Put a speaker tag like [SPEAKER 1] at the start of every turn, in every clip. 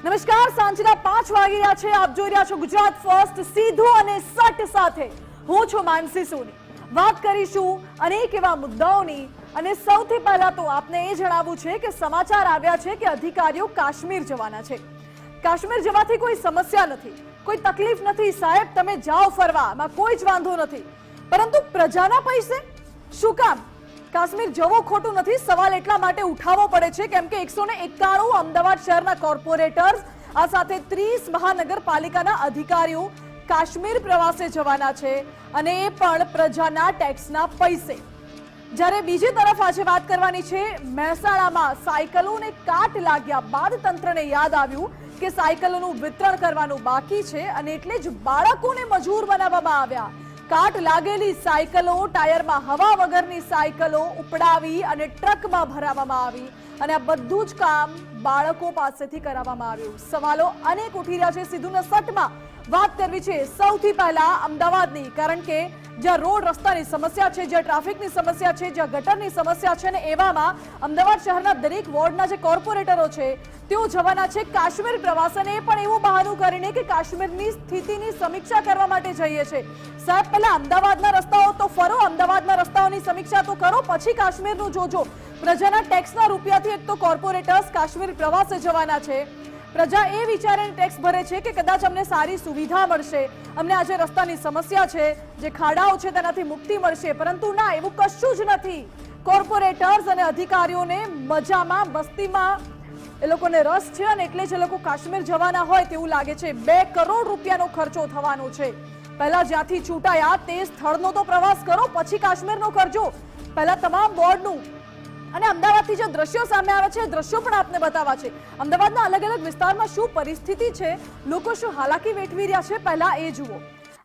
[SPEAKER 1] નમસ્કાર, સાંજના 5 વાગી રહ્યા છે. આપ જોઈ રહ્યા છો ગુજરાત ફર્સ્ટ સીધું અને સટ સાથે. હું છું માનસી સોની. વાત કરીશું અનેક એવા મુદ્દાઓની અને સૌથી પહેલા તો આપને એ જણાવવું છે કે સમાચાર આવ્યા છે કે અધિકારીઓ કાશ્મીર જવાના છે. કાશ્મીર જવાથી કોઈ સમસ્યા નથી, કોઈ તકલીફ નથી સાહેબ, તમે જાઓ ફરવા, એમાં કોઈ જ વાંધો નથી. પરંતુ પ્રજાના પૈસે શું કામ કાશ્મીર જવો ખોટું નથી? સવાલ એટલા માટે ઉઠાવવો પડે છે કેમ કે 191 અમદાવાદ શહેરના કોર્પોરેટર્સ આ સાથે 30 મહાનગરપાલિકાના અધિકારીઓ કાશ્મીર પ્રવાસે જવાના છે અને એ પણ પ્રજાના ટેક્સના પૈસે. જ્યારે બીજી તરફ આજે વાત કરવાની છે મહેસાણામાં સાયકલોને કાટ લાગ્યા બાદ તંત્રને યાદ આવ્યું કે સાયકલોનું વિતરણ કરવાનું બાકી છે અને એટલે જ બાળકોને મજૂર બનાવવામાં આવ્યા. કાટ લાગેલી સાયકલો, ટાયરમાં હવા વગરની સાયકલો ઉપડાવી અને ટ્રકમાં ભરાવવામાં આવી અને આ બધું જ કામ બાળકો પાસેથી કરાવવામાં આવ્યું. સવાલો અનેક ઉઠી રહ્યા છે. સીધું સટમાં વાત કરવી છે સૌથી પહેલા અમદાવાદની, કારણ કે જ્યાં રોડ રસ્તાની સમસ્યા છે, જ્યાં ટ્રાફિકની સમસ્યા છે, જ્યાં ગટરની સમસ્યા છે, ને એવામાં અમદાવાદ શહેરના દરેક વોર્ડના જે કોર્પોરેટરો છે તેઓ જવાના છે કાશ્મીર પ્રવાસ, અને એ પણ એવું બહાનું કરીને કે કાશ્મીરની સ્થિતિની સમીક્ષા કરવા માટે જઈએ છે. સાહેબ, પહેલા અમદાવાદના રસ્તાઓ તો ફરો, અમદાવાદના રસ્તાઓની સમીક્ષા તો કરો, પછી કાશ્મીરનું જોજો. પ્રજાના ટેક્સના રૂપિયાથી એક તો કોર્પોરેટર્સ કાશ્મીર પ્રવાસે જવાના છે. પ્રજા એ વિચારીને ટેક્સ ભરે છે કે કદાચ અમને સારી સુવિધા મળશે, અમને આજે રસ્તાની સમસ્યા છે, જે ખાડાઓ છે તેનાથી મુક્તિ મળશે, પરંતુ ના, એવું કશું જ નથી. કોર્પોરેટર્સ અને અધિકારીઓને મજામાં, મસ્તીમાં એ લોકોને રસ છે અને એટલે જ એ લોકો કાશ્મીર જવાના હોય તેવું લાગે છે. 2 કરોડ રૂપિયાનો ખર્ચો થવાનો છે. પહેલા જ્યાંથી છૂટાયા તે સ્થળનો તો પ્રવાસ કરો, પછી કાશ્મીરનો કરજો. પહેલા તમામ બોર્ડનું અને અમદાવાદથી જે દ્રશ્યો સામે આવે છે દ્રશ્યો પણ આપને બતાવવા છે. અમદાવાદના અલગ અલગ વિસ્તારમાં શું પરિસ્થિતિ છે, લોકો શું હાલાકી વેઠવી રહ્યા છે, પહેલા એ જુઓ.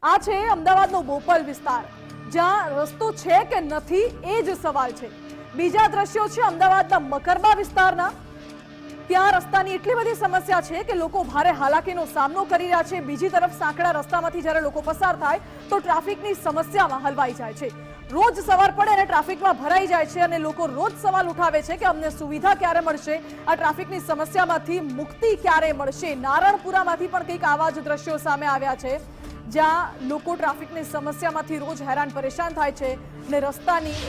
[SPEAKER 1] આ છે અમદાવાદનો બોપલ વિસ્તાર, જ્યાં રસ્તો છે કે નથી એ જ સવાલ છે. બીજા દ્રશ્યો છે અમદાવાદના મકરબા વિસ્તારના. ત્યાં રસ્તાની એટલી બધી સમસ્યા છે કે લોકો ભારે હાલાકીનો સામનો કરી રહ્યા છે. બીજી તરફ સાંકડા રસ્તામાંથી જ્યારે લોકો પસાર થાય તો ટ્રાફિકની સમસ્યામાં હલવાઈ જાય છે. રોજ સવાર પડે અને ટ્રાફિકમાં ભરાઈ જાય છે અને લોકો રોજ સવાલ ઉઠાવે છે કે અમને સુવિધા ક્યારે મળશે, આ ટ્રાફિકની સમસ્યામાંથી મુક્તિ ક્યારે મળશે. નારણપુરામાંથી પણ કંઈક આવા જ દ્રશ્યો સામે આવ્યા છે, જ્યાં લોકો ટ્રાફિકની સમસ્યામાંથી રોજ હેરાન પરેશાન થાય છે અને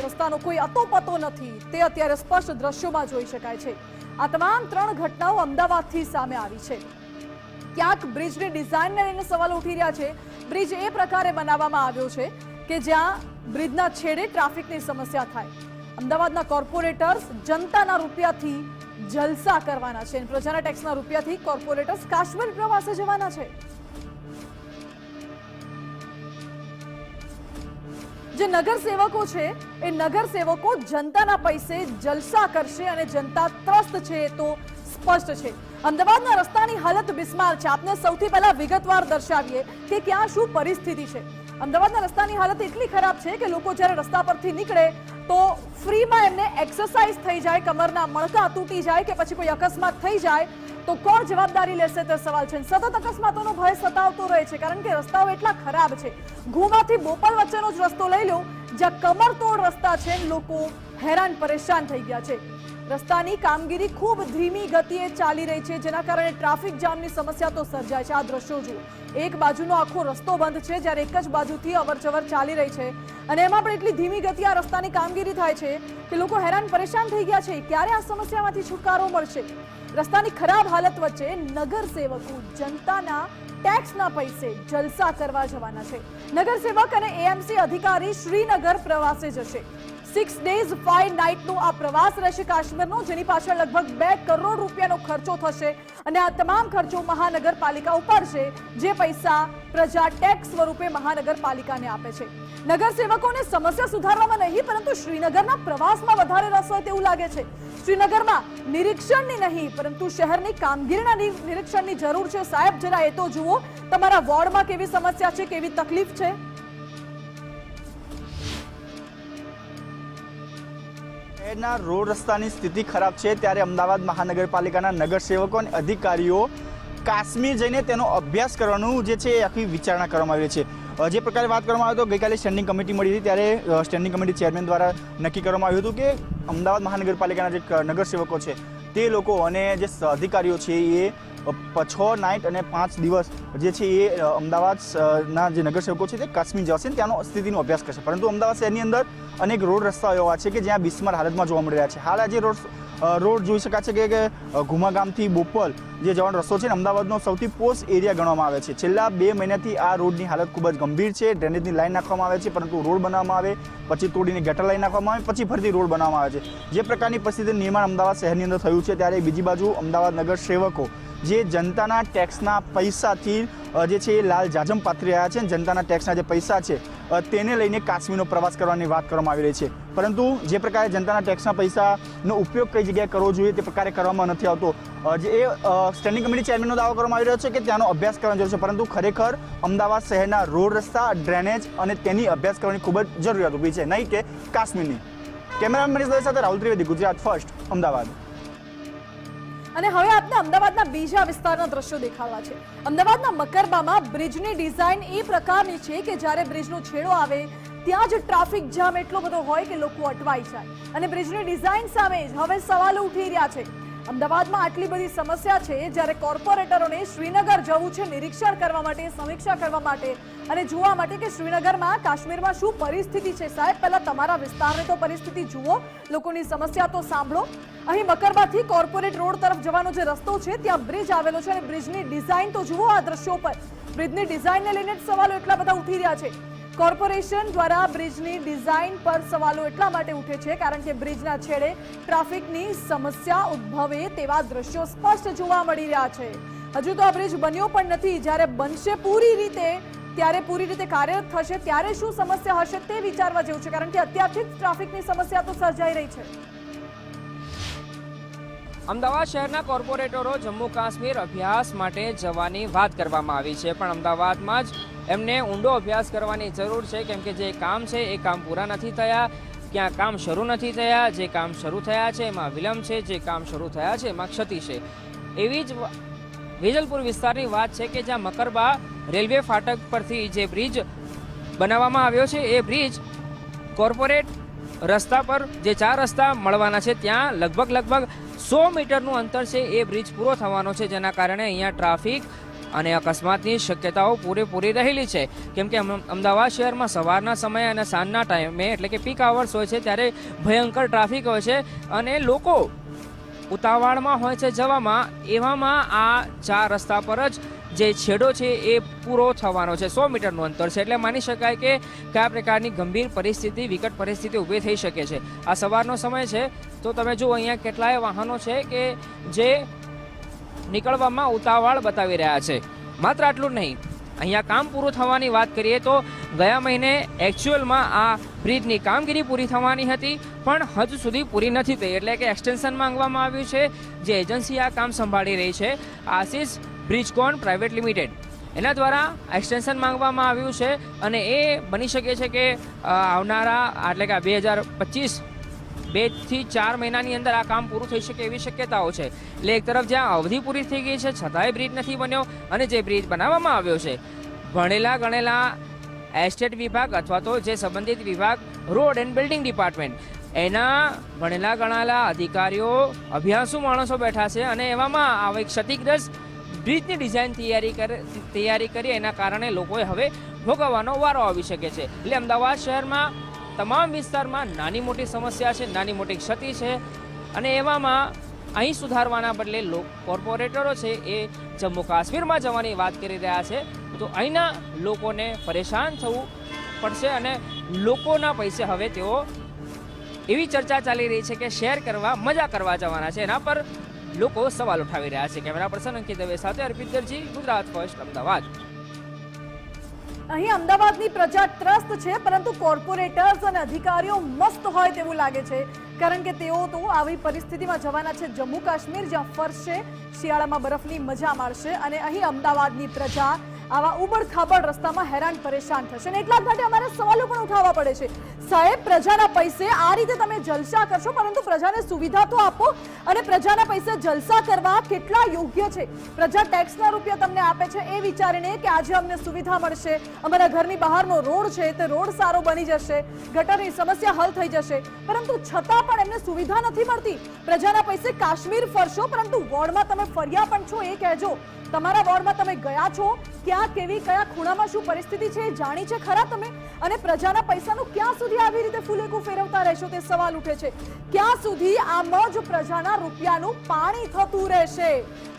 [SPEAKER 1] રસ્તાનો કોઈ અતોપતો નથી. તે અત્યારે સ્પષ્ટ દ્રશ્યોમાં જોઈ શકાય છે. આ તમામ 3 ઘટનાઓ અમદાવાદથી સામે આવી છે. ક્યાંક બ્રિજની ડિઝાઇનને લઈને સવાલ ઉઠી રહ્યા છે. બ્રિજ એ પ્રકારે બનાવવામાં આવ્યો છે કે જ્યાં બ્રિજના છેડે ટ્રાફિકની સમસ્યા થાય. અમદાવાદના કોર્પોરેટર્સ જનતાના રૂપિયાથી જલસા કરવાના છે, પ્રજાના ટેક્સના રૂપિયાથી કોર્પોરેટર્સ કાશ્મીર પ્રવાસે જવાના છે. જે નગરસેવકો છે એ નગરસેવકો જનતાના પૈસે જલસા કરશે અને જનતા ત્રસ્ત છે એ તો સ્પષ્ટ છે. અમદાવાદના રસ્તાની હાલત બિસ્માર છે. આપને સૌથી પહેલા વિગતવાર દર્શાવીએ કે ક્યાં શું પરિસ્થિતિ છે. અમદાવાદના રસ્તાની હાલત એટલી ખરાબ છે કે લોકો જ્યારે રસ્તા પરથી નીકળે તો ફ્રીમાં એમને એક્સરસાઇઝ થઈ જાય, કમરના મણકા તૂટી જાય કે પછી કોઈ અકસ્માત થઈ જાય તો કોણ જવાબદારી લેશે તે સવાલ છે. સતત અકસ્માતોનો ભય સતાવતો રહે છે, કારણ કે રસ્તાઓ એટલા ખરાબ છે. ઘુમાથી બોપલ વચ્ચેનો જ રસ્તો લઈ લો, જ્યાં કમરતોડ રસ્તા છે, લોકો હેરાન પરેશાન થઈ ગયા છે. રસ્તાની કામગીરી ખૂબ ધીમી ગતિએ ચાલી રહી છે, જેના કારણે ટ્રાફિક જામની સમસ્યા તો સર્જાય છે. આ દ્રશ્યો જુઓ, એક બાજુનો આખો રસ્તો બંધ છે, જ્યારે એક જ બાજુથી અવરજવર ચાલી રહી છે અને એમાં પણ એટલી ધીમી ગતિએ આ રસ્તાની કામગીરી થાય છે કે લોકો હેરાન પરેશાન થઈ ગયા છે. ક્યારે આ સમસ્યામાંથી છુટકારો મળશે? રસ્તાની ખરાબ હાલત વચ્ચે નગરસેવકો જનતાના ટેક્સના પૈસે જલસા કરવા જવાના છે. નગરસેવક અને એએમસી અધિકારી શ્રીનગર પ્રવાસે જશે. 6 days 5 night આ પ્રવાસ રહેશે કાશ્મીરનો, જેની પાછળ લગભગ 2 કરોડ રૂપિયાનો ખર્ચો થશે અને આ તમામ ખર્ચો મહાનગરપાલિકા ઉપાડશે, જે પૈસા પ્રજા ટેક્સ સ્વરૂપે મહાનગરપાલિકાને આપે છે. નગરસેવકોને સમસ્યા સુધારવામાં નહીં, પરંતુ શ્રીનગરના પ્રવાસમાં વધારે રસ હોય તેવું લાગે છે. શ્રીનગરમાં નિરીક્ષણની નહીં, પરંતુ શહેરની કામગીરીના નિરીક્ષણની જરૂર છે. સાહેબ, જરા એ તો જુઓ, તમારા વોર્ડમાં કેવી સમસ્યા છે, કેવી તકલીફ છે.
[SPEAKER 2] શહેરના રોડ રસ્તાની સ્થિતિ ખરાબ છે, ત્યારે અમદાવાદ મહાનગરપાલિકાના નગરસેવકો અને અધિકારીઓ કાશ્મીર જઈને તેનો અભ્યાસ કરવાનું જે છે આખી વિચારણા કરવામાં આવી છે. જે પ્રકારે વાત કરવામાં આવ્યો હતો, ગઈકાલે સ્ટેન્ડિંગ કમિટી મળી હતી, ત્યારે સ્ટેન્ડિંગ કમિટી ચેરમેન દ્વારા નક્કી કરવામાં આવ્યું હતું કે અમદાવાદ મહાનગરપાલિકાના જે નગરસેવકો છે તે લોકો અને જે અધિકારીઓ છે એ 6 નાઇટ અને 5 દિવસ જે છે એ અમદાવાદના જે નગરસેવકો છે તે કાશ્મીર જશે અને ત્યાંનો સ્થિતિનો અભ્યાસ કરશે. પરંતુ અમદાવાદ શહેરની અંદર અનેક રોડ રસ્તાઓ એવા છે કે જ્યાં બિસ્માર હાલતમાં જોવા મળી રહ્યા છે. હાલ આજે રોડ જોઈ શકાય છે કે ઘુમા ગામથી બોપલ જે જવાનો રસ્તો છે ને અમદાવાદનો સૌથી પોસ્ટ એરિયા ગણવામાં આવે છે. છેલ્લા 2 મહિનાથી આ રોડની હાલત ખૂબ જ ગંભીર છે. ડ્રેનેજની લાઈન નાખવામાં આવે છે પરંતુ રોડ બનાવવામાં આવે, પછી તોડીને ગટર લાઈન નાખવામાં આવે, પછી ફરીથી રોડ બનાવવામાં આવે છે. જે પ્રકારની પરિસ્થિતિનું નિર્માણ અમદાવાદ શહેરની અંદર થયું છે, ત્યારે બીજી બાજુ અમદાવાદ નગર સેવકો જે જનતાના ટેક્સના પૈસાથી જે છે એ લાલ જાજમ પાથરી રહ્યા છે અને જનતાના ટેક્સના જે પૈસા છે તેને લઈને કાશ્મીરનો પ્રવાસ કરવાની વાત કરવામાં આવી રહી છે. પરંતુ જે પ્રકારે જનતાના ટેક્સના પૈસાનો ઉપયોગ કઈ જગ્યાએ કરવો જોઈએ તે પ્રકારે કરવામાં નથી આવતો. જે સ્ટેન્ડિંગ કમિટી ચેરમેનનો દાવો કરવામાં આવી રહ્યો છે કે ત્યાંનો અભ્યાસ કરવાની જરૂર છે, પરંતુ ખરેખર અમદાવાદ શહેરના રોડ રસ્તા, ડ્રેનેજ અને તેની અભ્યાસ કરવાની ખૂબ જ જરૂરિયાત ઊભી છે, નહીં કે કાશ્મીરની. કેમેરામેન મનીષ દવે સાથે રાહુલ ત્રિવેદી, ગુજરાત ફર્સ્ટ, અમદાવાદ.
[SPEAKER 1] અને હવે આપને અમદાવાદના બીજા વિસ્તારના દ્રશ્યો દેખાડવા છે. અમદાવાદના મકરબામાં બ્રિજની ડિઝાઇન એ પ્રકારની છે કે જ્યારે બ્રિજનો છેડો આવે ત્યાં જ ટ્રાફિક જામ એટલો બધો હોય કે લોકો અટવાઈ જાય. અને બ્રિજની ડિઝાઇન સામે જ હવે સવાલો ઉઠી રહ્યા છે. અમદાવાદમાં આટલી બધી સમસ્યા છે, જ્યારે કોર્પોરેટરોને શ્રીનગર જવું છે નિરીક્ષણ કરવા માટે, સમીક્ષા કરવા માટે અને જોવા માટે કે શ્રીનગરમાં, કાશ્મીરમાં શું પરિસ્થિતિ છે. સાહેબ, પહેલા તમારા વિસ્તારની તો પરિસ્થિતિ જુઓ, લોકોની સમસ્યા તો સાંભળો. અહીં મકરબાથી કોર્પોરેટ રોડ તરફ જવાનો જે રસ્તો છે ત્યાં બ્રિજ આવેલો છે અને બ્રિજની ડિઝાઇન તો જુઓ આ દ્રશ્યો પર. બ્રિજની ડિઝાઇનને લઈને જ સવાલો એટલા બધા ઉઠી રહ્યા છે. કોર્પોરેશન દ્વારા બ્રિજની ડિઝાઇન પર સવાલો એટલા માટે ઉઠે છે કારણ કે બ્રિજના છેડે ટ્રાફિકની સમસ્યા ઉદ્ભવે તેવા દ્રશ્યો સ્પષ્ટ જોવા મળી રહ્યા છે. હજુ તો આ બ્રિજ બન્યો પણ નથી. જ્યારે બનશે પૂરી રીતે કાર્યરત થશે ત્યારે શું સમસ્યા હશે તે વિચારવા જેવું છે, કારણ કે અત્યારથી જ ટ્રાફિકની સમસ્યા તો સર્જાઈ રહી છે.
[SPEAKER 3] અમદાવાદ શહેરના કોર્પોરેટરો જમ્મુ કાશ્મીર અભ્યાસ માટે જવાની વાત કરવામાં આવી છે, પણ અમદાવાદમાં જ એમને ઊંડો અભ્યાસ કરવાની જરૂર છે, કેમ કે જે કામ છે એ કામ પૂરા નથી થયા, ક્યાં કામ શરૂ નથી થયા, જે કામ શરૂ થયા છે એમાં વિલંબ છે, જે કામ શરૂ થયા છે એમાં ક્ષતિ છે. એવી જ વેજલપુર વિસ્તારની વાત છે કે જ્યાં મકરબા રેલવે ફાટક પરથી જે બ્રિજ બનાવવામાં આવ્યો છે એ બ્રિજ કોર્પોરેટ રસ્તા પર જે 4 રસ્તા મળવાના છે ત્યાં લગભગ 100 મીટરનું અંતર છે એ બ્રિજ પૂરો થવાનો છે, જેના કારણે અહીંયા ટ્રાફિક અને અકસ્માતની શક્યતાઓ પૂરેપૂરી રહેલી છે. કેમ કે અમદાવાદ શહેરમાં સવારના સમયે અને સાંજના ટાઈમે એટલે કે પીક આવર્સ હોય છે ત્યારે ભયંકર ટ્રાફિક હોય છે અને લોકો ઉતાવળમાં હોય છે જવામાં. એવામાં આ 4 રસ્તા પર જ જે છેડો છે એ પૂરો થવાનો છે. 100 મીટરનું અંતર છે, એટલે માની શકાય કે કયા પ્રકારની ગંભીર પરિસ્થિતિ, વિકટ પરિસ્થિતિ ઊભી થઈ શકે છે. આ સવારનો સમય છે તો તમે જુઓ અહીંયા કેટલાય વાહનો છે કે જે નીકળવામાં ઉતાવળ બતાવી રહ્યા છે. માત્ર આટલું જ નહીં, અહીંયા કામ પૂરું થવાની વાત કરીએ તો ગયા મહિને એકચ્યુઅલમાં આ બ્રિજની કામગીરી પૂરી થવાની હતી પણ હજુ સુધી પૂરી નથી થઈ, એટલે કે એક્સટેન્શન માંગવામાં આવ્યું છે. જે એજન્સી આ કામ સંભાળી રહી છે, આશિષ બ્રિજકોન પ્રાઇવેટ લિમિટેડ, એના દ્વારા એક્સટેન્શન માંગવામાં આવ્યું છે અને એ બની શકે છે કે આવનારા એટલે કે 2025 2 થી 4 મહિનાની અંદર આ કામ પૂરું થઈ શકે એવી શક્યતાઓ છે. એટલે એક તરફ જ્યાં અવધિ પૂરી થઈ ગઈ છે છતાંય બ્રિજ નથી બન્યો અને જે બ્રિજ બનાવવામાં આવ્યો છે ભણેલા ગણેલા એસ્ટેટ વિભાગ અથવા તો જે સંબંધિત વિભાગ રોડ એન્ડ બિલ્ડિંગ ડિપાર્ટમેન્ટ એના ભણેલા ગણાલા અધિકારીઓ, અભ્યાસુ માણસો બેઠા છે અને એવામાં આવી ક્ષતિગ્રસ્ત બ્રિજની ડિઝાઇન તૈયારી કરી એના કારણે લોકોએ હવે ભોગવવાનો વારો આવી શકે છે. એટલે અમદાવાદ શહેરમાં તમામ વિસ્તારમાં નાની મોટી સમસ્યા છે, નાની મોટી ક્ષતિ છે અને એવામાં અહીં સુધારવાના બદલે કોર્પોરેટરો છે એ જમ્મુ કાશ્મીરમાં જવાની વાત કરી રહ્યા છે. તો અહીંના લોકોને પરેશાન થવું પડશે અને લોકોના પૈસે હવે તેઓ એવી ચર્ચા ચાલી રહી છે કે શેર કરવા, મજા કરવા જવાના છે. એના પર લોકો સવાલ ઉઠાવી રહ્યા છે. કેમેરા પર્સન અંકિત દવે સાથે અર્પિત દરજી, ગુજરાત ફર્સ્ટ, અમદાવાદ.
[SPEAKER 1] અહીં અમદાવાદની પ્રજા ત્રસ્ત છે, પરંતુ કોર્પોરેટર્સ અને અધિકારીઓ મસ્ત હોય તેવું લાગે છે, કારણ કે તેઓ તો આવી પરિસ્થિતિમાં જવાના છે જમ્મુ કાશ્મીર, જ્યાં ફરશે, શિયાળામાં બરફની મજા માણશે અને અહીં અમદાવાદની પ્રજા આવા ઉબડ-ખાબડ રસ્તામાં હેરાન પરેશાન થશે અને એટલા જ માટે અમારે સવાલો પણ ઉઠાવવા પડે છે. સાહેબ, પ્રજાના પૈસે આ રીતે તમે જલસા કરશો, પરંતુ પ્રજાને સુવિધા તો આપો. અને પ્રજાના પૈસે જલસા કરવા કેટલા યોગ્ય છે? પ્રજા ટેક્સના રૂપિયા તમને આપે છે એ વિચારીને કે આજે અમને સુવિધા મળશે, અમારા ઘરની બહારનો રોડ છે તે રોડ સારો બની જશે, ગટરની સમસ્યા હલ થઈ જશે, પરંતુ છતાં પણ એમને સુવિધા નથી મળતી. પ્રજાના પૈસે કાશ્મીર ફરશો, પરંતુ વોર્ડમાં તમે ફર્યા પણ છો એ કહેજો. તમારા વોર્ડમાં તમે ગયા છો, ક્યાં કેવી કયા ખૂણામાં શું પરિસ્થિતિ છે એ જાણી છે ખરા તમે? અને પ્રજાના પૈસાનું ક્યાં સુધી આવી રીતે ફૂલેકું ફેરવતા રહેશો તે સવાલ ઉઠે છે. ક્યાં સુધી આમ જ પ્રજાના રૂપિયાનું પાણી થતું રહેશે?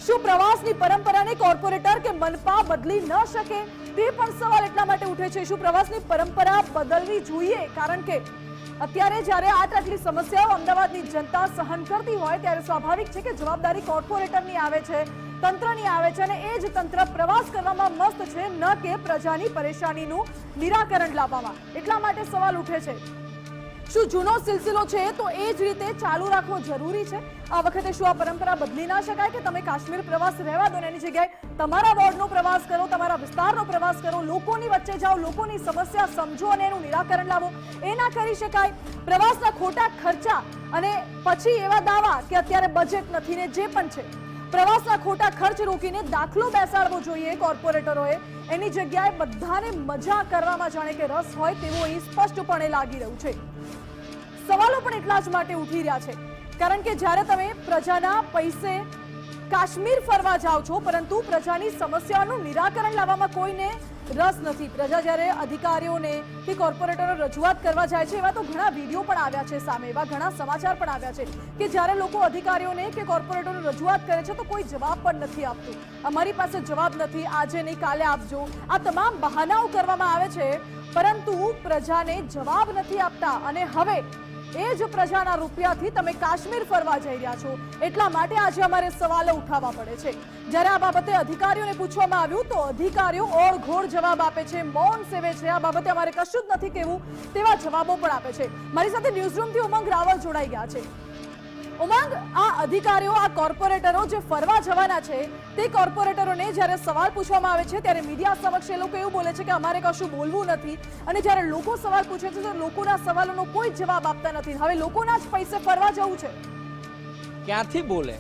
[SPEAKER 1] શું પ્રવાસની પરંપરાને કોર્પોરેટર કે મનપા બદલી ન શકે? તે પણ સવાલ એટલા માટે ઉઠે છે. શું પ્રવાસની પરંપરા બદલવી જોઈએ? કારણ કે અત્યારે જ્યારે આટલી સમસ્યાઓ અમદાવાદની જનતા સહન કરતી હોય ત્યારે સ્વાભાવિક છે કે જવાબદારી કોર્પોરેટરની આવે છે, તંત્રની આવે છે, અને એ જ તંત્ર પ્રવાસ કરવામાં મસ્ત છે, ન કે પ્રજાની પરેશાનીનું નિરાકરણ લાવવામાં. એટલા માટે સવાલ ઉઠે છે, શું જૂનો સિલસિલો છે તો એ જ રીતે ચાલુ રાખવો જરૂરી છે? આ વખતે શું આ પરંપરા બદલી ના શકાય કે તમે કાશ્મીર પ્રવાસ રહેવા દો ને એની જગ્યાએ તમારા વોર્ડનો પ્રવાસ કરો, તમારા વિસ્તારનો પ્રવાસ કરો, લોકોની વચ્ચે જાઓ, લોકોની સમસ્યા સમજો અને એનું નિરાકરણ લાવો? એ ના કરી શકાય? પ્રવાસના ખોટા ખર્ચા અને પછી એવા દાવા કે અત્યારે બજેટ નથી ને જે પણ છે, પ્રવાસના ખોટા ખર્ચ રોકીને દાખલો બેસાડવો જોઈએ કોર્પોરેટરોએ. એની જગ્યાએ બધાને મજા કરવામાં જાણે કે રસ હોય તેવું અહીં સ્પષ્ટપણે લાગી રહ્યું છે. સવાલો પણ એટલા જ માટે ઉઠી રહ્યા છે કારણ કે જ્યારે તમે પ્રજાના પૈસે કાશ્મીર ફરવા જાઓ છો પરંતુ પ્રજાની સમસ્યાનું નિરાકરણ લાવવામાં કોઈને રસ નથી. પ્રજા જ્યારે અધિકારીઓને કે કોર્પોરેટરો રજૂઆત કરવા જાય છે એવા તો ઘણા વિડીયો પણ આવ્યા છે સામે, એવા ઘણા સમાચાર પણ આવ્યા છે કે જ્યારે લોકો અધિકારીઓને કે કોર્પોરેટરોને રજૂઆત કરે છે તો કોઈ જવાબ પણ નથી આપતું. અમારી પાસે જવાબ નથી, આજે નહીં કાલે આપજો, આ તમામ બહાનાઓ કરવામાં આવે છે પરંતુ પ્રજાને જવાબ નથી આપતા. અને હવે એ જ પ્રજાના રૂપિયાથી તમે કાશ્મીર ફરવા જઈ રહ્યા છો. એટલા માટે આજે અમારે સવાલો ઉઠાવવા પડે છે. જ્યારે આ બાબતે અધિકારીઓને પૂછવામાં આવ્યું તો અધિકારીઓ ઓળઘોળ જવાબ આપે છે, મૌન સેવે છે. આ બાબતે અમારે કશું જ નથી કહેવું તેવા જવાબો પણ આપે છે. મારી સાથે ન્યૂઝરૂમથી ઉમંગ રાવલ જોડાઈ ગયા છે. ઉમંગ, આ અધિકારીઓ, આ કોર્પોરેટરો જે ફરવા જવાના છે તે કોર્પોરેટરોને જ્યારે સવાલ પૂછવામાં આવે છે ત્યારે મીડિયા સમક્ષ એ લોકો એવું બોલે છે કે અમારે કશું બોલવું નથી, અને જ્યારે લોકો સવાલ પૂછે છે તો લોકોના સવાલોનો કોઈ જવાબ આપતા નથી. હવે લોકોના જ પૈસે ફરવા જવું છે.
[SPEAKER 4] ક્યાંથી બોલે?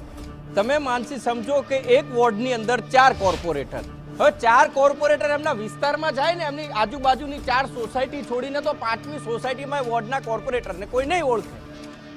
[SPEAKER 4] તમે માનસી સમજો કે એક વોર્ડની અંદર 4 કોર્પોરેટર, હવે 4 કોર્પોરેટર એમના વિસ્તારમાં જાય ને, એમની આજુબાજુની 4 સોસાયટી છોડીને તો 5મી સોસાયટીમાં વોર્ડના કોર્પોરેટરને કોઈ નહીં ઓળખે.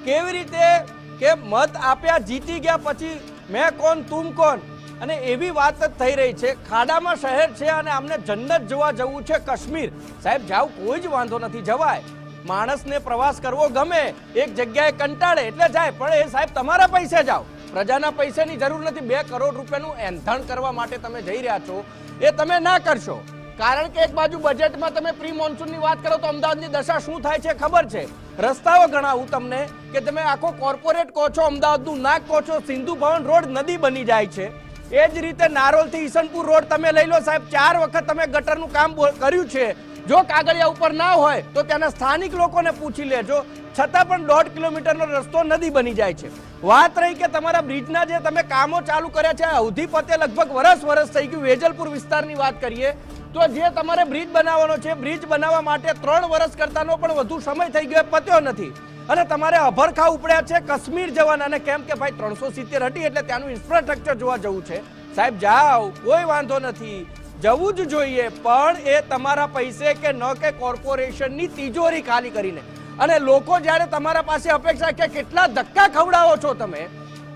[SPEAKER 4] કેવી રીતે કે મત આપ્યા, જીતી ગયા, પછી મેં કોણ તું કોણ, અને એવી વાત જ થઈ રહી છે. ખાડામાં શહેર છે અને અમને જન્નત જોવા જવું છે કાશ્મીર. સાહેબ જાવ, કોઈ જ વાંધો નથી, જવાય. માણસને પ્રવાસ કરવો ગમે, એક જગ્યાએ કંટાળે એટલે જાય, પણ એ સાહેબ તમારા પૈસે જાઓ, પ્રજાના પૈસાની જરૂર નથી. 2 કરોડ રૂપિયાનું એંધણ કરવા માટે તમે જઈ રહ્યા છો, એ તમે ના કરશો. કારણ કે એક બાજુ બજેટમાં તમે પ્રી મોન્સૂનની વાત કરો તો અમદાવાદની દશા શું થાય છે ખબર છે. રસ્તાઓ ગણાવું તમને કે તમે આખો કોર્પોરેટ કહો છો, અમદાવાદનું નાક કહો છો, સિંધુ ભવન રોડ નદી બની જાય છે. એ જ રીતે નારોલથી ઈસનપુર રોડ તમે લઈ લો સાહેબ, 4 વખત તમે ગટરનું કામ કર્યું છે. જો કાગળિયા ઉપર ના હોય તો ત્યાંના સ્થાનિક લોકોને પૂછી લેજો, છતાં પણ 1.5 કિલોમીટરનો રસ્તો નદી બની જાય છે. વાત રહી કે તમારા બ્રિજના જે તમે કામો ચાલુ કર્યા છે, અવધિ પતે લગભગ વર્ષ થઈ ગયું. વેજલપુર વિસ્તારની વાત કરીએ તો જે તમારે બ્રિજ બનાવવાનો છે, બ્રિજ બનાવવા માટે 3 વર્ષ કરતાનો પણ વધુ સમય થઈ ગયો, પત્યો નથી. અને તમારે અભરખા ઉપડ્યા છે કાશ્મીર જવાના, અને કેમ કે ભાઈ 370 હતી એટલે ત્યાંનું ઇન્ફ્રાસ્ટ્રક્ચર જોવા જવું છે. સાહેબ જાઓ, કોઈ વાંધો નથી, જવું જ જોઈએ, પણ એ તમારા પૈસે કે ન કે કોર્પોરેશનની તિજોરી ખાલી કરીને. અને લોકો જ્યારે તમારા પાસે અપેક્ષા કે કેટલા ધક્કા ખવડાવો છો તમે,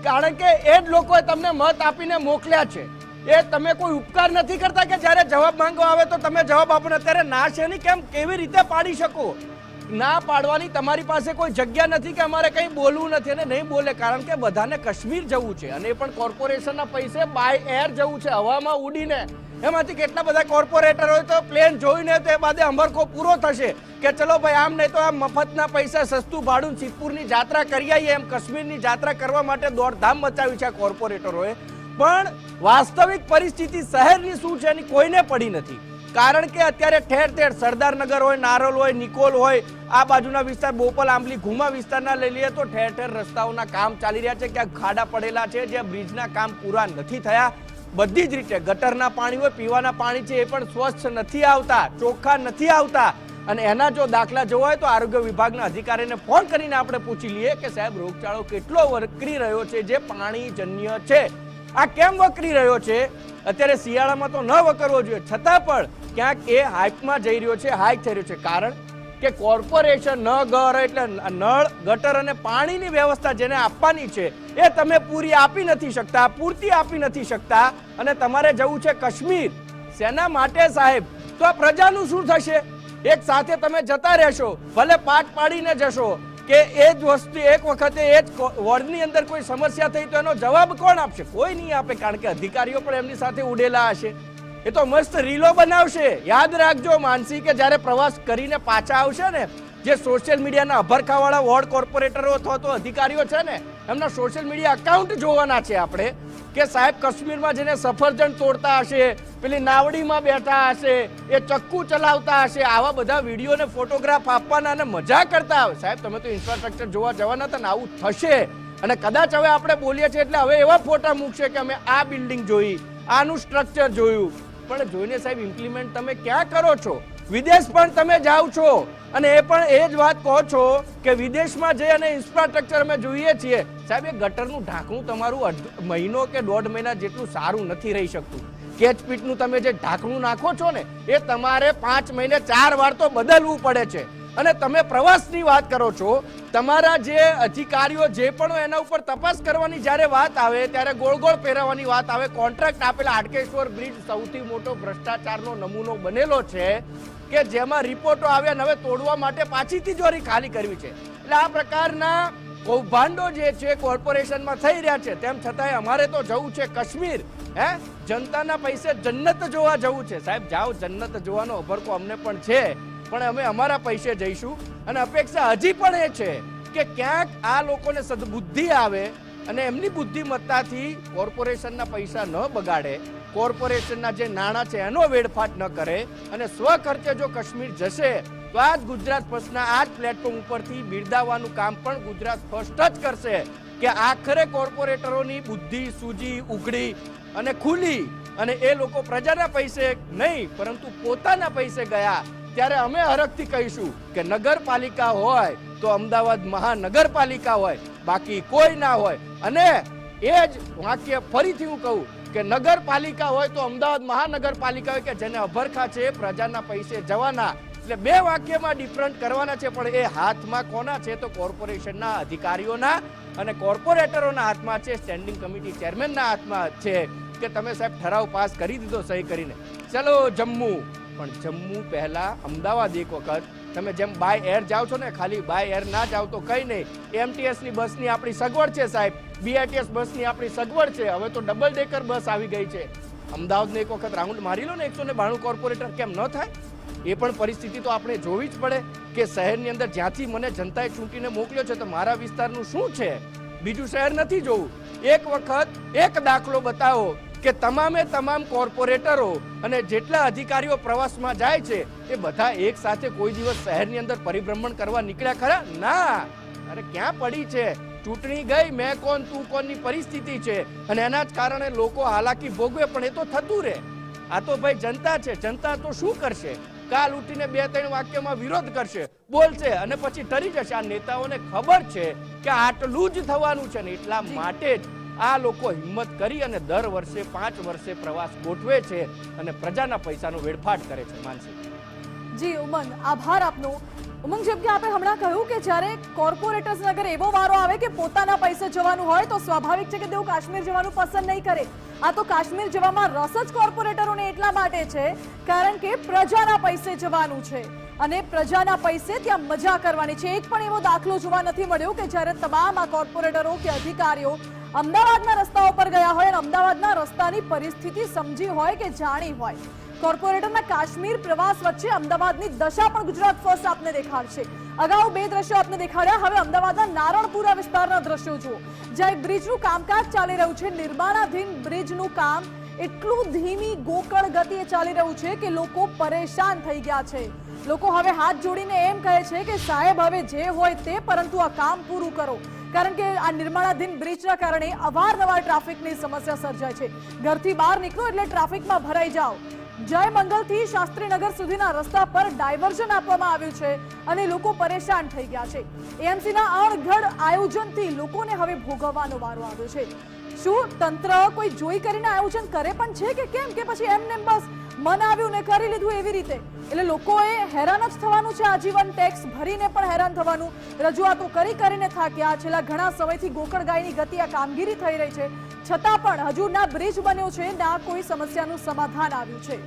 [SPEAKER 4] કારણ કે એ જ લોકોએ તમને મત આપીને મોકલ્યા છે. એ તમે કોઈ ઉપકાર નથી કરતા કે જ્યારે જવાબ માંગવા આવે તો તમે જવાબ આપો. અત્યારે ના છે નહીં, કેમ કેવી રીતે પાડી શકો? ના પાડવાની તમારી પાસે કોઈ જગ્યા નથી કે અમારે કંઈ બોલવું નથી, અને નહીં બોલે કારણ કે બધાને કાશ્મીર જવું છે, અને એ પણ કોર્પોરેશનના પૈસે બાય એર જવું છે, હવામાં ઉડીને. એમાંથી કેટલા બધા કોર્પોરેટર હોય તો પ્લેન જોઈને તો એ બાદ અંબરખો પૂરો થશે કે ચલો ભાઈ આમ નહીં તો આ મફતના પૈસા, સસ્તું ભાડું, સિદ્ધપુરની જાત્રા કરી આવીએ, એમ કાશ્મીરની જાત્રા કરવા માટે દોડધામ મચાવી છે આ કોર્પોરેટરોએ. પણ વાસ્તવિક પરિસ્થિતિ શહેરની શું છે એની કોઈને પડી નથી. કારણ કે અત્યારે ઠેર ઠેર સરદારનગર હોય, નારોલ હોય, નિકોલ હોય, આ બાજુના વિસ્તાર બોપલ, આંબલી, ઘુમા વિસ્તારના લઈ લઈએ તો ઠેર ઠેર રસ્તાઓના કામ ચાલી રહ્યા છે, ક્યાંક ખાડા પડેલા છે, જ્યાં બ્રિજના કામ પૂરા નથી થયા. બધી જ રીતે ગટરના પાણી હોય, પીવાના પાણી છે એ પણ સ્વચ્છ નથી આવતા, ચોખ્ખા નથી આવતા. અને એના જો દાખલા જોવા હોય તો આરોગ્ય વિભાગના અધિકારીને ફોન કરીને આપણે પૂછી લઈએ કે સાહેબ રોગચાળો કેટલો વકરી રહ્યો છે જે પાણીજન્ય છે, આ કેમ વકરી રહ્યો છે? અત્યારે શિયાળામાં તો ન વકરવો જોઈએ, છતાં પણ ક્યાંક એ હાઈકમાં જઈ રહ્યો છે, હાઈક થઈ રહ્યો છે. કારણ કે કોર્પોરેશન નગર એટલે નળ, ગટર અને પાણીની વ્યવસ્થા જેને આપવાની છે એ તમે પૂરી આપી નથી શકતા, પૂરતી આપી નથી શકતા. અને તમારે જવું છે કાશ્મીર, શેના માટે સાહેબ? તો આ પ્રજાનું શું થશે? એક સાથે તમે જતા રહેશો, ભલે પાટ પાડીને જશો કે એ જ વસ્તુ એક વખતે એ જ વોર્ડની અંદર કોઈ સમસ્યા થઈ તો એનો જવાબ કોણ આપશે? કોઈ નહીં આપે, કારણ કે અધિકારીઓ પણ એમની સાથે ઉડેલા હશે. એ તો મસ્ત રીલો બનાવશે. યાદ રાખજો માનસી કે જ્યારે પ્રવાસ કરીને પાછા આવશે ને, જે સોશિયલ મીડિયાના અભરખાવાળા વોર્ડ કોર્પોરેટરો અથવા તો અધિકારીઓ છે ને, એમના સોશિયલ મીડિયા અકાઉન્ટ જોવાના છે આપણે કે સાહેબ કાશ્મીરમાં જેને સફરજન તોડતા હશે, પેલી નાવડીમાં બેઠા હશે, એ ચક્કુ ચલાવતા હશે, આવા બધા વિડીયો ને ફોટોગ્રાફ આપવાના અને મજા કરતા આવે. સાહેબ તમે તો ઇન્ફ્રાસ્ટ્રક્ચર જોવા જવાના હતા ને, આવું થશે. અને કદાચ હવે આપણે બોલીએ છીએ એટલે હવે એવા ફોટા મૂકશે કે અમે આ બિલ્ડિંગ જોઈ, આનું સ્ટ્રક્ચર જોયું, પણ જોઈને સાહેબ ઇમ્પ્લિમેન્ટ તમે ક્યાં કરો છો? વિદેશ પણ તમે જાઓ છો અને એ પણ એ જ વાત કહો છો કે વિદેશમાં જઈ અને ઇન્ફ્રાસ્ટ્રક્ચર અમે જોઈએ છીએ. સાહેબ એ ગટરનું ઢાંકણું તમારું મહિનો કે 1.5 મહિના જેટલું સારું નથી રહી શકતું. કેચપીટનું તમે જે ઢાંકણું નાખો છો ને એ તમારે 5 મહિને 4 વાર તો બદલવું પડે છે. અને તમે પ્રવાસની વાત કરો છો, તમારા જે અધિકારીઓ જે પણ એના ઉપર તપાસ કરવાની જ્યારે વાત આવે ત્યારે ગોળ ગોળ પહેરવાની વાત આવે. કોન્ટ્રાક્ટ આપેલા હાટકેશ્વર બ્રિજ સૌથી મોટો ભ્રષ્ટાચારનો નમૂનો બનેલો છે કે જેમાં રિપોર્ટો આવ્યા અને હવે તોડવા માટે પાછી તિજોરી ખાલી કરવી છે. એટલે આ પ્રકારના કૌભાંડો જે છે કોર્પોરેશનમાં થઈ રહ્યા છે. તેમ છતાંય અમારે તો જવું છે કાશ્મીર, જનતાના પૈસે જન્નત જોવા જવું છે. સાહેબ જાઓ, જન્નત જોવાનો અભરકો અમને પણ છે, પણ અમે અમારા પૈસે જઈશું. અને અપેક્ષા હજી પણ એ છે કે ક્યાંક આ લોકોને સદબુદ્ધિ આવે અને એમની બુદ્ધિમત્તાથી કોર્પોરેશનના પૈસા ન બગાડે, કોર્પોરેશનના જે નાણાં છે એનો વેડફાટ ન કરે અને સ્વખર્ચે જો કાશ્મીર જશે તો આ જ ગુજરાત ફર્સ્ટના આ જ પ્લેટફોર્મ ઉપરથી બિરદાવવાનું કામ પણ ગુજરાત ફર્સ્ટ જ કરશે કે આખરે કોર્પોરેટરોની બુદ્ધિ સૂજી, ઉઘડી અને ખુલી અને એ લોકો પ્રજાના પૈસે નહીં પરંતુ પોતાના પૈસે ગયા. ત્યારે અમે હરખથી કહીશું કે નગરપાલિકા હોય તો અમદાવાદ મહાનગરપાલિકા હોય, બાકી કોઈ ના હોય. અને એ જ વાક્ય ફરીથી હું કહું કે નગરપાલિકા હોય તો અમદાવાદ મહાનગરપાલિકા હોય કે જેને અભરખા છે પ્રજાના પૈસે જવાના. એટલે બે વાક્યમાં ડિફરન્ટ કરવાના છે, પણ એ હાથમાં કોના છે? તો કોર્પોરેશનના અધિકારીઓના અને કોર્પોરેટરોના હાથમાં છે, સ્ટેન્ડિંગ કમિટી ચેરમેનના હાથમાં છે કે તમે સાહેબ ઠરાવ પાસ કરી દીધો સહી કરીને, ચલો જમ્મુ. પણ જમ્મુ પહેલા અમદાવાદ એક વખત તમે જેમ બાય એર જાઓ છો ને, ખાલી બાય એર ના જાઓ તો કઈ નહીં. એમટીએસની બસની આપણી સગવડ છે સાહેબ, બીઆરટીએસ બસની આપણી સગવડ છે, હવે તો ડબલ ડેકર બસ આવી ગઈ છે. અમદાવાદને એક વખત રાઉન્ડ મારી લો ને, 192 કોર્પોરેટર કેમ ન થાય? એ પણ પરિસ્થિતિ તો આપણે જોવી જ પડે કે શહેરની અંદર જ્યાંથી મને જનતાએ ચૂંટીને મોકલ્યો છે તો મારા વિસ્તારનું શું છે, બીજું શહેર નથી જોવું. એક વખત એક દાખલો બતાવો કે તમામે તમામ કોર્પોરેટરો અને જેટલા અધિકારીઓ પ્રવાસમાં જાય છે એ બધા એક સાથે કોઈ દિવસ શહેરની અંદર પરિભ્રમણ કરવા નીકળ્યા ખરા? ના. અરે ક્યાં પડી છે? ચૂંટણી ગઈ, મેં કોણ તું કોણની પરિસ્થિતિ છે અને એના જ કારણે લોકો હાલાકી ભોગવે. પણ એ તો થતું રહે. આ તો ભાઈ જનતા છે, જનતા તો શું કરશે? કાલ ઉઠીને 2-3 વાક્યમાં વિરોધ કરશે, બોલશે અને પછી ટરી જશે. આ નેતાઓને ખબર છે કે આટલું જ થવાનું છે ને એટલા માટે જ આ લોકો હિંમત કરી અને દર વર્ષે 5 વર્ષે પ્રવાસ ગોઠવે છે અને પ્રજાના પૈસાનો વેડફાટ કરે છે. માનસી
[SPEAKER 1] જી ઉમંગ, આભાર આપનો. ઉમંગ, જેમ કે આપણે હમણાં કહ્યું કે જ્યારે કોર્પોરેટર્સ અગર એવો વારો આવે કે પોતાના પૈસે જવાનું હોય તો સ્વાભાવિક છે કે તેઓ કાશ્મીર જવાનું પસંદ નહીં કરે. આ તો કાશ્મીર જવામાં રસ જ કોર્પોરેટરોને એટલા માટે છે કારણ કે પ્રજાના પૈસે જવાનું છે અને પ્રજાના પૈસે ત્યાં મજા કરવાની છે. એક પણ એવો દાખલો જોવા નથી મળ્યો કે જ્યારે તમામ આ કોર્પોરેટરો કે અધિકારીઓ અમદાવાદના રસ્તાઓ પર ગયા હોય અને અમદાવાદના રસ્તાની પરિસ્થિતિ સમજી હોય કે જાણી હોય. કોર્પોરેટરના કાશ્મીર પ્રવાસ વચ્ચે અમદાવાદની દશા પણ ગુજરાત ફર્સ્ટ આપને દેખાડશે. અગાઉ 2 દ્રશ્યો આપને દેખાડ્યા, હવે અમદાવાદના નારણપુરા વિસ્તારના દ્રશ્યો જુઓ જ્યાં એક બ્રિજનું કામકાજ ચાલી રહ્યું છે. નિર્માણાધીન બ્રિજનું કામ એટલું ધીમી ગોકળ ગતિએ ચાલી રહ્યું છે કે લોકો પરેશાન થઈ ગયા છે. લોકો હવે હાથ જોડીને એમ કહે છે કે સાહેબ હવે જે હોય તે, પરંતુ આ કામ પૂરું કરો. કારણ કે આ નિર્માણાધીન બ્રિજના કારણે અવારનવાર ટ્રાફિકની સમસ્યા સર્જાય છે. ઘરથી બહાર નીકળો એટલે ટ્રાફિકમાં ભરાઈ જાઓ. જય મંગલથી શાસ્ત્રીનગર સુધીના રસ્તા પર ડાયવર્ઝન આપવામાં આવ્યું છે અને લોકો પરેશાન થઈ ગયા છે. એએમસીના અણઘડ આયોજનથી લોકોને હવે ભોગવવાનો વારો આવ્યો છે. શું તંત્ર કોઈ જોઈ કરીને આયોજન કરે પણ છે કે કેમ, કે પછી એમને બસ મન આવ્યું ને કરી લીધું એવી રીતે? એટલે લોકોએ હેરાન જ થવાનું છે, આજીવન ટેક્સ ભરીને પણ હેરાન થવાનું. રજૂઆતો કરીને થાક્યા. છેલ્લા ઘણા સમયથી ગોકળગાયની ગતિ આ કામગીરી થઈ રહી છે, છતાં પણ હજુ ના બ્રિજ બન્યો છે ના કોઈ સમસ્યાનું સમાધાન આવ્યું છે.